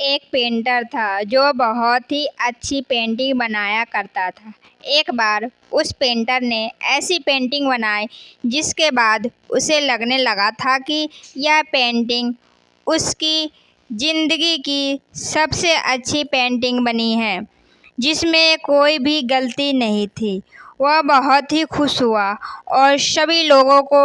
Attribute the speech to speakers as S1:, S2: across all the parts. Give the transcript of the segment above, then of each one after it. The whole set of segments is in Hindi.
S1: एक पेंटर था जो बहुत ही अच्छी पेंटिंग बनाया करता था। एक बार उस पेंटर ने ऐसी पेंटिंग बनाई जिसके बाद उसे लगने लगा था कि यह पेंटिंग उसकी ज़िंदगी की सबसे अच्छी पेंटिंग बनी है, जिसमें कोई भी गलती नहीं थी। वह बहुत ही खुश हुआ और सभी लोगों को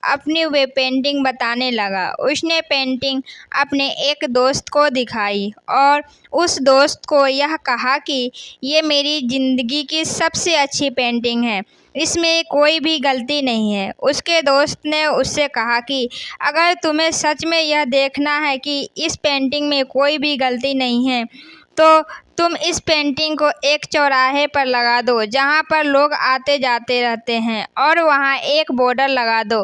S1: अपनी वे पेंटिंग बताने लगा। उसने पेंटिंग अपने एक दोस्त को दिखाई और उस दोस्त को यह कहा कि ये मेरी ज़िंदगी की सबसे अच्छी पेंटिंग है, इसमें कोई भी गलती नहीं है। उसके दोस्त ने उससे कहा कि अगर तुम्हें सच में यह देखना है कि इस पेंटिंग में कोई भी गलती नहीं है, तो तुम इस पेंटिंग को एक चौराहे पर लगा दो जहाँ पर लोग आते जाते रहते हैं, और वहाँ एक बॉर्डर लगा दो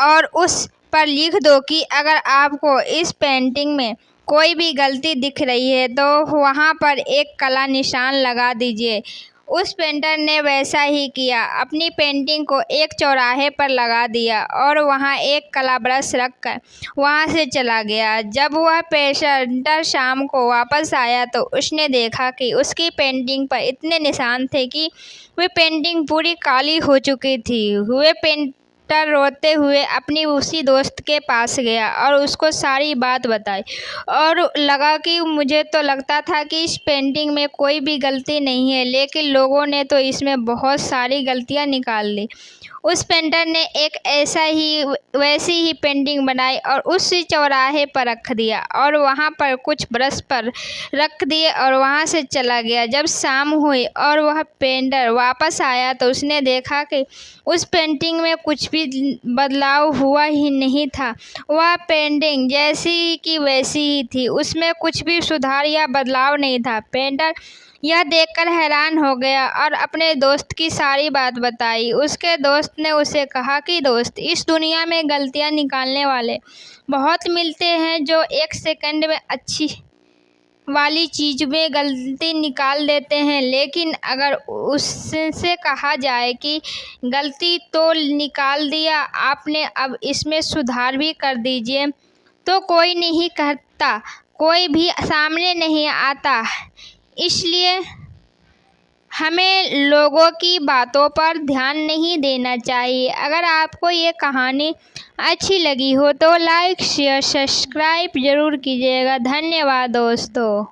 S1: और उस पर लिख दो कि अगर आपको इस पेंटिंग में कोई भी गलती दिख रही है तो वहाँ पर एक काला निशान लगा दीजिए। उस पेंटर ने वैसा ही किया, अपनी पेंटिंग को एक चौराहे पर लगा दिया और वहाँ एक काला ब्रश रख कर वहाँ से चला गया। जब वह पेंटर शाम को वापस आया तो उसने देखा कि उसकी पेंटिंग पर इतने निशान थे कि वह पेंटिंग पूरी काली हो चुकी थी। वह पेंटर रोते हुए अपनी उसी दोस्त के पास गया और उसको सारी बात बताई और लगा कि मुझे तो लगता था कि इस पेंटिंग में कोई भी गलती नहीं है, लेकिन लोगों ने तो इसमें बहुत सारी गलतियां निकाल ली। उस पेंटर ने एक वैसी ही पेंटिंग बनाई और उसी चौराहे पर रख दिया और वहाँ पर कुछ ब्रश पर रख दिए और वहाँ से चला गया। जब शाम हुई और वह पेंटर वापस आया तो उसने देखा कि उस पेंटिंग में कुछ भी बदलाव हुआ ही नहीं था। वह पेंटिंग जैसी की वैसी ही थी, उसमें कुछ भी सुधार या बदलाव नहीं था। पेंटर यह देखकर हैरान हो गया और अपने दोस्त की सारी बात बताई। उसके दोस्त ने उसे कहा कि दोस्त, इस दुनिया में गलतियां निकालने वाले बहुत मिलते हैं जो एक सेकंड में अच्छी वाली चीज़ में गलती निकाल देते हैं, लेकिन अगर उससे कहा जाए कि गलती तो निकाल दिया आपने, अब इसमें सुधार भी कर दीजिए, तो कोई नहीं करता, कोई भी सामने नहीं आता। इसलिए हमें लोगों की बातों पर ध्यान नहीं देना चाहिए। अगर आपको ये कहानी अच्छी लगी हो तो लाइक शेयर सब्सक्राइब ज़रूर कीजिएगा। धन्यवाद दोस्तों।